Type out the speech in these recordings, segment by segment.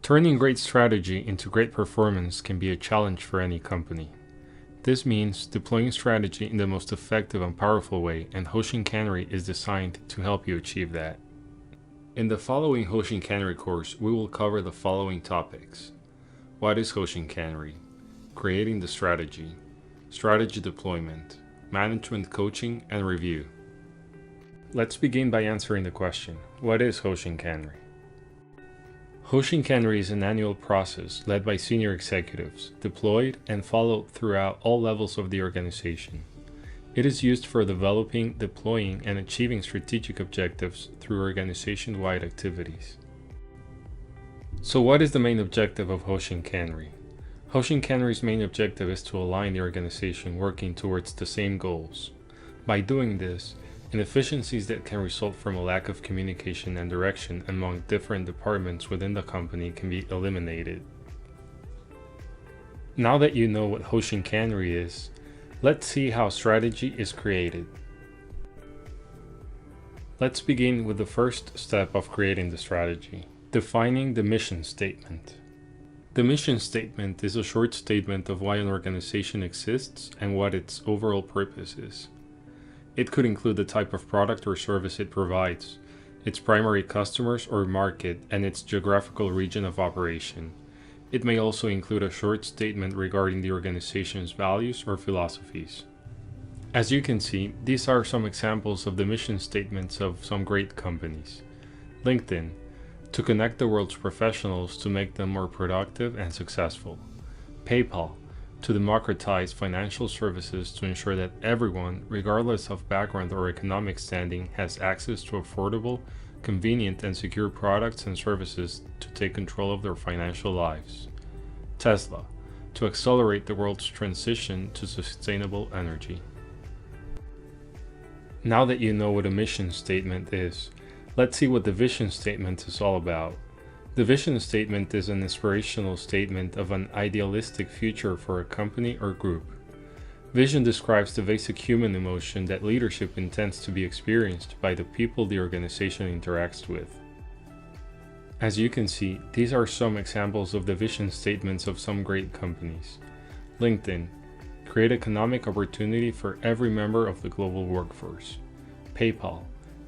Turning great strategy into great performance can be a challenge for any company. This means deploying strategy in the most effective and powerful way, and Hoshin Kanri is designed to help you achieve that. In the following Hoshin Kanri course, we will cover the following topics. What is Hoshin Kanri? Creating the strategy deployment, management coaching, and review. Let's begin by answering the question, what is Hoshin Kanri? Hoshin Kanri is an annual process led by senior executives, deployed and followed throughout all levels of the organization. It is used for developing, deploying, and achieving strategic objectives through organization-wide activities. So what is the main objective of Hoshin Kanri? Hoshin Kanri's main objective is to align the organization working towards the same goals. By doing this, inefficiencies that can result from a lack of communication and direction among different departments within the company can be eliminated. Now that you know what Hoshin Kanri is, let's see how strategy is created. Let's begin with the first step of creating the strategy, defining the mission statement. The mission statement is a short statement of why an organization exists and what its overall purpose is. It could include the type of product or service it provides, its primary customers or market, and its geographical region of operation. It may also include a short statement regarding the organization's values or philosophies. As you can see, these are some examples of the mission statements of some great companies. LinkedIn, to connect the world's professionals to make them more productive and successful. PayPal, to democratize financial services to ensure that everyone, regardless of background or economic standing, has access to affordable, convenient, and secure products and services to take control of their financial lives. Tesla, to accelerate the world's transition to sustainable energy. Now that you know what a mission statement is, let's see what the vision statement is all about. The vision statement is an inspirational statement of an idealistic future for a company or group. Vision describes the basic human emotion that leadership intends to be experienced by the people the organization interacts with. As you can see, these are some examples of the vision statements of some great companies. LinkedIn, create economic opportunity for every member of the global workforce. PayPal,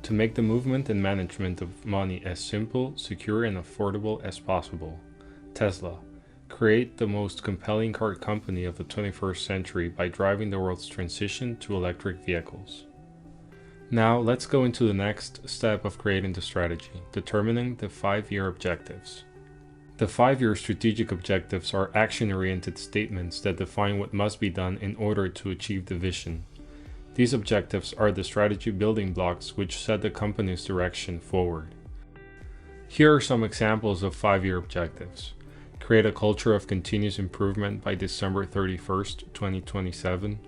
to make the movement and management of money as simple, secure, and affordable as possible. Tesla, create the most compelling car company of the 21st century by driving the world's transition to electric vehicles. Now let's go into the next step of creating the strategy, determining the 5-year objectives. The 5-year strategic objectives are action-oriented statements that define what must be done in order to achieve the vision. These objectives are the strategy building blocks which set the company's direction forward. Here are some examples of 5-year objectives. Create a culture of continuous improvement by December 31st, 2027.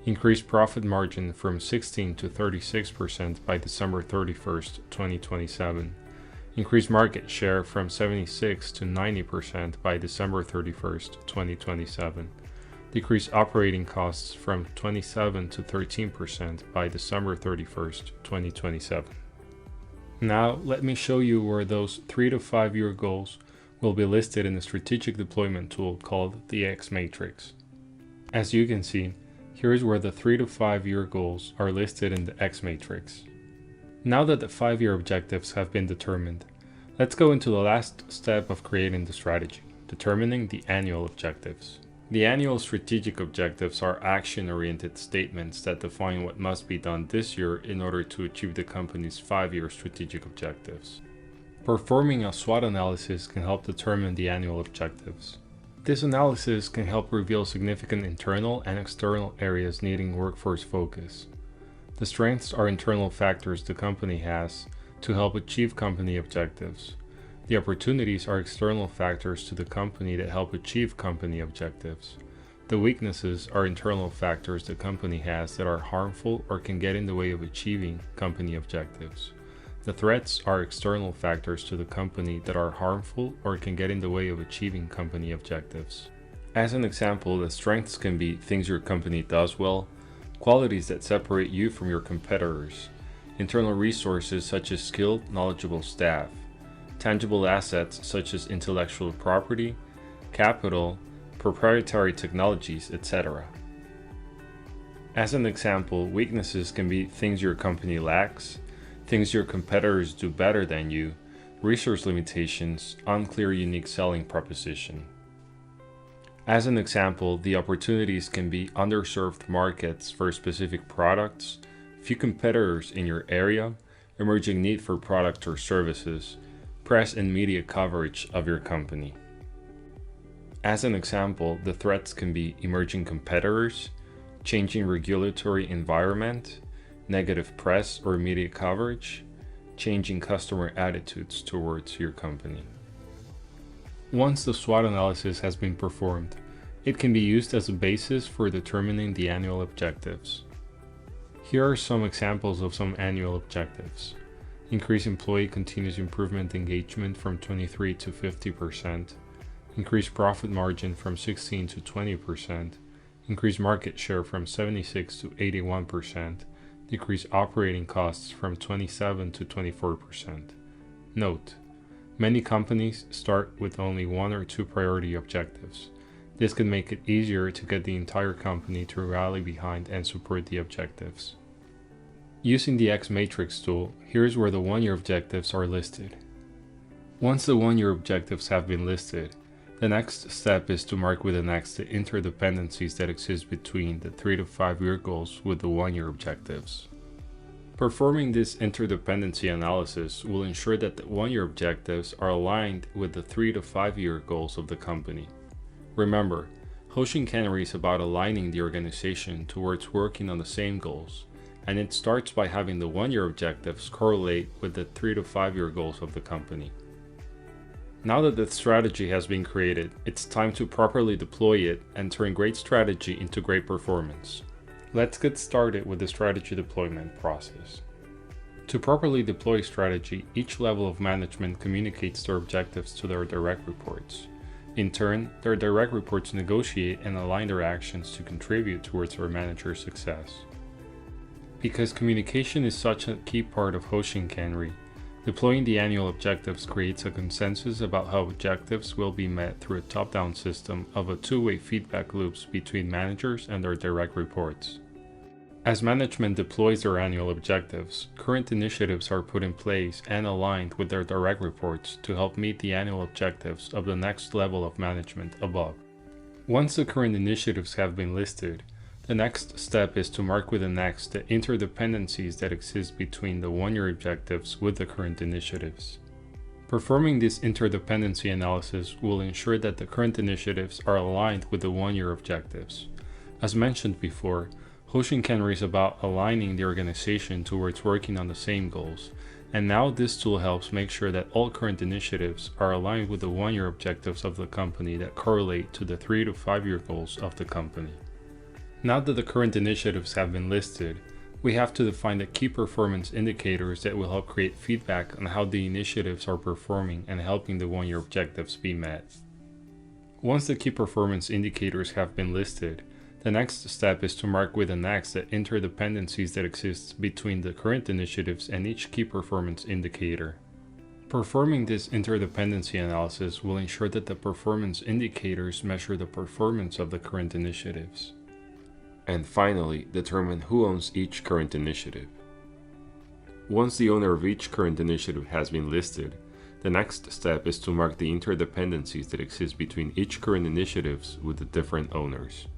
Increase profit margin from 16 to 36% by December 31st, 2027. Increase market share from 76 to 90% by December 31st, 2027. Decrease operating costs from 27 to 13% by December 31st, 2027. Now, let me show you where those 3 to 5 year goals will be listed in a strategic deployment tool called the X Matrix. As you can see, here is where the 3 to 5 year goals are listed in the X Matrix. Now that the 5-year objectives have been determined, let's go into the last step of creating the strategy, determining the annual objectives. The annual strategic objectives are action-oriented statements that define what must be done this year in order to achieve the company's 5-year strategic objectives. Performing a SWOT analysis can help determine the annual objectives. This analysis can help reveal significant internal and external areas needing workforce focus. The strengths are internal factors the company has to help achieve company objectives. The opportunities are external factors to the company that help achieve company objectives. The weaknesses are internal factors the company has that are harmful or can get in the way of achieving company objectives. The threats are external factors to the company that are harmful or can get in the way of achieving company objectives. As an example, the strengths can be things your company does well, qualities that separate you from your competitors, internal resources such as skilled, knowledgeable staff, tangible assets such as intellectual property, capital, proprietary technologies, etc. As an example, weaknesses can be things your company lacks, things your competitors do better than you, resource limitations, unclear unique selling proposition. As an example, the opportunities can be underserved markets for specific products, few competitors in your area, emerging need for products or services, press and media coverage of your company. As an example, the threats can be emerging competitors, changing regulatory environment, negative press or media coverage, changing customer attitudes towards your company. Once the SWOT analysis has been performed, it can be used as a basis for determining the annual objectives. Here are some examples of some annual objectives. Increase employee continuous improvement engagement from 23 to 50%, increase profit margin from 16 to 20%, increase market share from 76 to 81%, decrease operating costs from 27 to 24%. Note: many companies start with only one or two priority objectives. This can make it easier to get the entire company to rally behind and support the objectives. Using the X Matrix tool, here's where the one-year objectives are listed. Once the one-year objectives have been listed, the next step is to mark with an X the interdependencies that exist between the 3 to 5 year goals with the one-year objectives. Performing this interdependency analysis will ensure that the one-year objectives are aligned with the 3 to 5 year goals of the company. Remember, Hoshin Kanri is about aligning the organization towards working on the same goals, and it starts by having the one-year objectives correlate with the 3 to 5 year goals of the company. Now that the strategy has been created, it's time to properly deploy it and turn great strategy into great performance. Let's get started with the strategy deployment process. To properly deploy strategy, each level of management communicates their objectives to their direct reports. In turn, their direct reports negotiate and align their actions to contribute towards their manager's success. Because communication is such a key part of Hoshin Kanri, deploying the annual objectives creates a consensus about how objectives will be met through a top-down system of a two-way feedback loops between managers and their direct reports. As management deploys their annual objectives, current initiatives are put in place and aligned with their direct reports to help meet the annual objectives of the next level of management above. Once the current initiatives have been listed, the next step is to mark with an X the interdependencies that exist between the one-year objectives with the current initiatives. Performing this interdependency analysis will ensure that the current initiatives are aligned with the one-year objectives. As mentioned before, Hoshin Kanri is about aligning the organization towards working on the same goals, and now this tool helps make sure that all current initiatives are aligned with the one-year objectives of the company that correlate to the 3 to 5 year goals of the company. Now that the current initiatives have been listed, we have to define the key performance indicators that will help create feedback on how the initiatives are performing and helping the one-year objectives be met. Once the key performance indicators have been listed, the next step is to mark with an X the interdependencies that exist between the current initiatives and each key performance indicator. Performing this interdependency analysis will ensure that the performance indicators measure the performance of the current initiatives. And finally, determine who owns each current initiative. Once the owner of each current initiative has been listed, the next step is to mark the interdependencies that exist between each current initiatives with the different owners.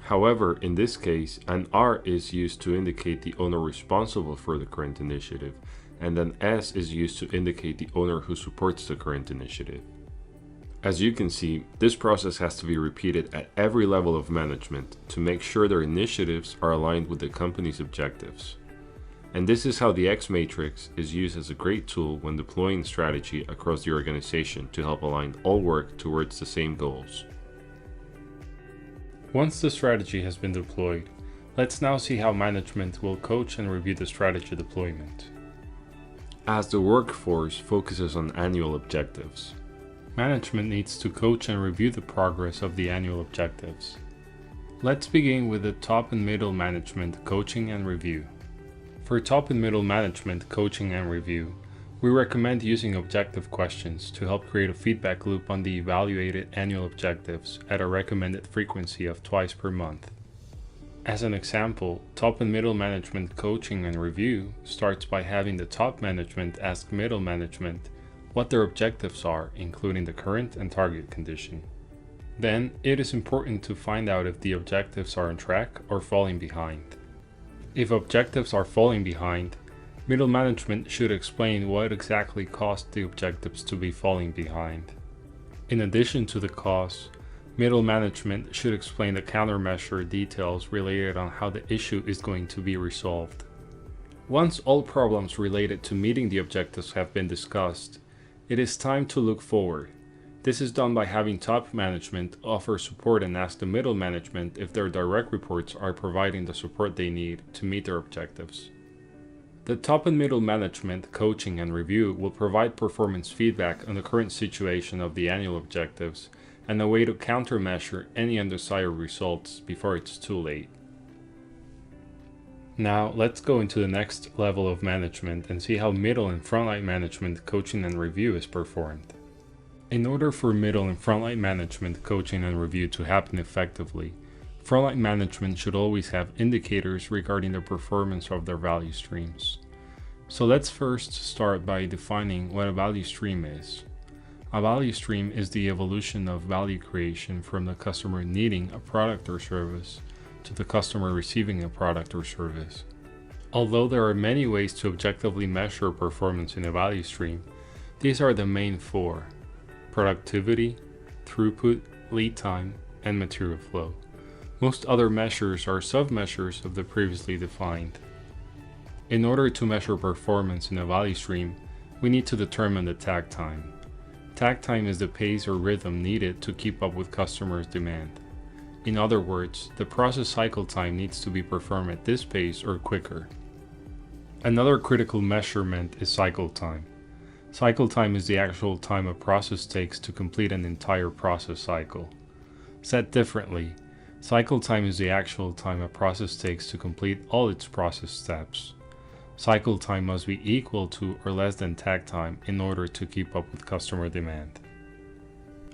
However, in this case, an R is used to indicate the owner responsible for the current initiative, and an S is used to indicate the owner who supports the current initiative. As you can see, this process has to be repeated at every level of management to make sure their initiatives are aligned with the company's objectives. And this is how the X Matrix is used as a great tool when deploying strategy across the organization to help align all work towards the same goals. Once the strategy has been deployed, let's now see how management will coach and review the strategy deployment. As the workforce focuses on annual objectives, management needs to coach and review the progress of the annual objectives. Let's begin with the top and middle management coaching and review. For top and middle management coaching and review, We recommend using objective questions to help create a feedback loop on the evaluated annual objectives at a recommended frequency of twice per month. As an example, top and middle management coaching and review starts by having the top management ask middle management what their objectives are, including the current and target condition. Then, it is important to find out if the objectives are on track or falling behind. If objectives are falling behind, middle management should explain what exactly caused the objectives to be falling behind. In addition to the cause, middle management should explain the countermeasure details related on how the issue is going to be resolved. Once all problems related to meeting the objectives have been discussed, it is time to look forward. This is done by having top management offer support and ask the middle management if their direct reports are providing the support they need to meet their objectives. The top and middle management coaching and review will provide performance feedback on the current situation of the annual objectives and a way to countermeasure any undesired results before it's too late. Now let's go into the next level of management and see how middle and frontline management coaching and review is performed. In order for middle and frontline management coaching and review to happen effectively, frontline management should always have indicators regarding the performance of their value streams. So let's first start by defining what a value stream is. A value stream is the evolution of value creation from the customer needing a product or service to the customer receiving a product or service. Although there are many ways to objectively measure performance in a value stream, these are the main four: productivity, throughput, lead time, and material flow. Most other measures are sub-measures of the previously defined. In order to measure performance in a value stream, we need to determine the takt time. Takt time is the pace or rhythm needed to keep up with customers' demand. In other words, the process cycle time needs to be performed at this pace or quicker. Another critical measurement is cycle time. Cycle time is the actual time a process takes to complete an entire process cycle. Said differently, cycle time is the actual time a process takes to complete all its process steps. Cycle time must be equal to or less than takt time in order to keep up with customer demand.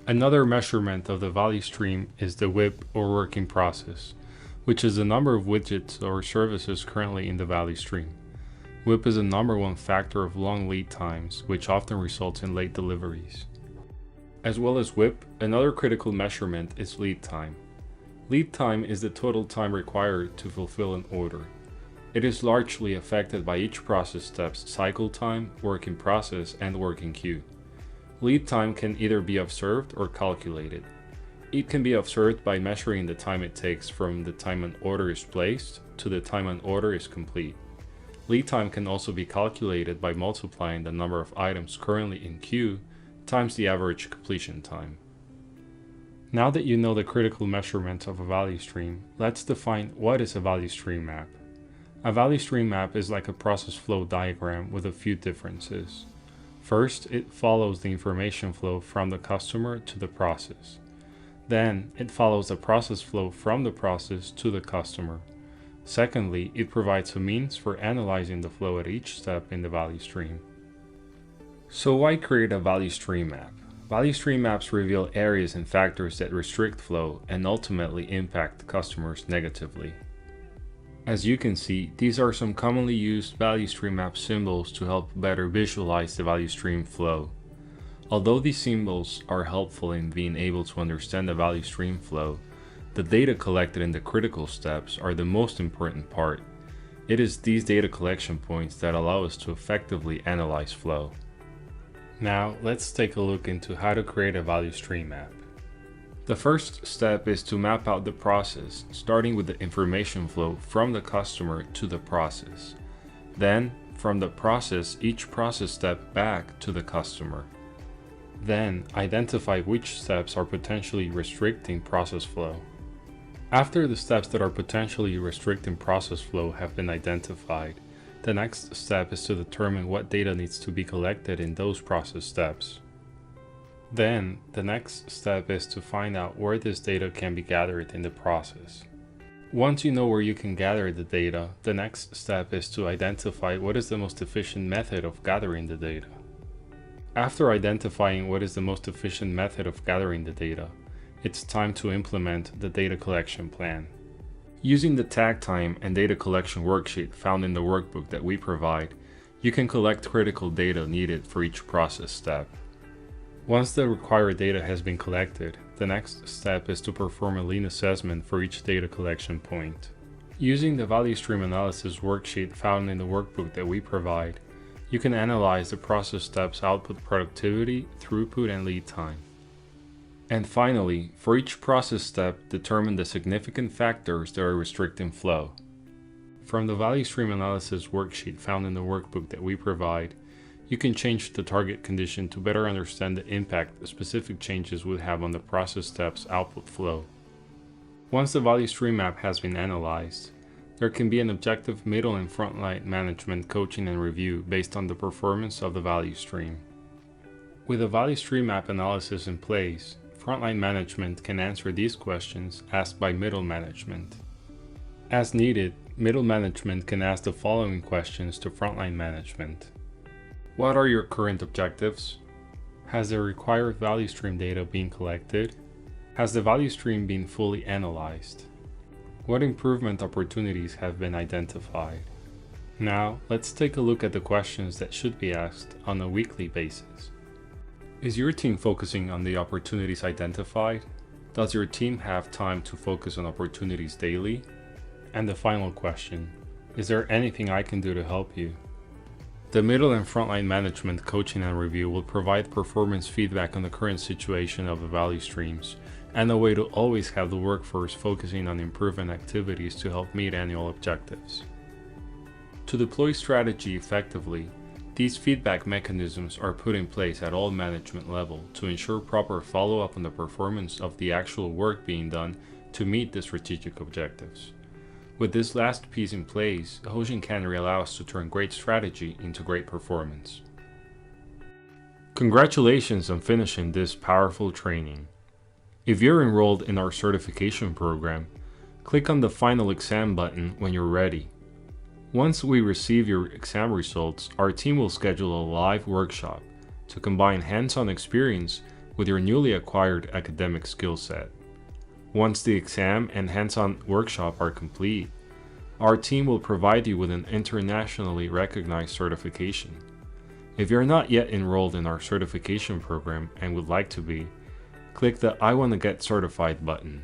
Another measurement of the value stream is the WIP or work in process, which is the number of widgets or services currently in the value stream. WIP is the number one factor of long lead times, which often results in late deliveries. As well as WIP, another critical measurement is lead time. Lead time is the total time required to fulfill an order. It is largely affected by each process step's cycle time, work in process, and work in queue. Lead time can either be observed or calculated. It can be observed by measuring the time it takes from the time an order is placed to the time an order is complete. Lead time can also be calculated by multiplying the number of items currently in queue times the average completion time. Now that you know the critical measurements of a value stream, let's define what is a value stream map. A value stream map is like a process flow diagram with a few differences. First, it follows the information flow from the customer to the process. Then, it follows the process flow from the process to the customer. Secondly, it provides a means for analyzing the flow at each step in the value stream. So why create a value stream map? Value stream maps reveal areas and factors that restrict flow and ultimately impact customers negatively. As you can see, these are some commonly used value stream map symbols to help better visualize the value stream flow. Although these symbols are helpful in being able to understand the value stream flow, the data collected in the critical steps are the most important part. It is these data collection points that allow us to effectively analyze flow. Now, let's take a look into how to create a value stream map. The first step is to map out the process, starting with the information flow from the customer to the process. Then, from the process, each process step back to the customer. Then, identify which steps are potentially restricting process flow. After the steps that are potentially restricting process flow have been identified, the next step is to determine what data needs to be collected in those process steps. Then, the next step is to find out where this data can be gathered in the process. Once you know where you can gather the data, the next step is to identify what is the most efficient method of gathering the data. After identifying what is the most efficient method of gathering the data, it's time to implement the data collection plan. Using the tag time and data collection worksheet found in the workbook that we provide, you can collect critical data needed for each process step. Once the required data has been collected, the next step is to perform a lean assessment for each data collection point. Using the value stream analysis worksheet found in the workbook that we provide, you can analyze the process steps' output productivity, throughput, and lead time. And finally, for each process step, determine the significant factors that are restricting flow. From the value stream analysis worksheet found in the workbook that we provide, you can change the target condition to better understand the impact the specific changes would have on the process step's output flow. Once the value stream map has been analyzed, there can be an objective middle and frontline management coaching and review based on the performance of the value stream. With a value stream map analysis in place, frontline management can answer these questions asked by middle management. As needed, middle management can ask the following questions to frontline management. What are your current objectives? Has the required value stream data been collected? Has the value stream been fully analyzed? What improvement opportunities have been identified? Now, let's take a look at the questions that should be asked on a weekly basis. Is your team focusing on the opportunities identified? Does your team have time to focus on opportunities daily? And the final question, is there anything I can do to help you? The middle and frontline management coaching and review will provide performance feedback on the current situation of the value streams and a way to always have the workforce focusing on improvement activities to help meet annual objectives. To deploy strategy effectively, these feedback mechanisms are put in place at all management level to ensure proper follow-up on the performance of the actual work being done to meet the strategic objectives. With this last piece in place, Hoshin Kanri allows us to turn great strategy into great performance. Congratulations on finishing this powerful training. If you're enrolled in our certification program, click on the Final Exam button when you're ready. Once we receive your exam results, our team will schedule a live workshop to combine hands-on experience with your newly acquired academic skill set. Once the exam and hands-on workshop are complete, our team will provide you with an internationally recognized certification. If you're not yet enrolled in our certification program and would like to be, click the I Want to Get Certified button.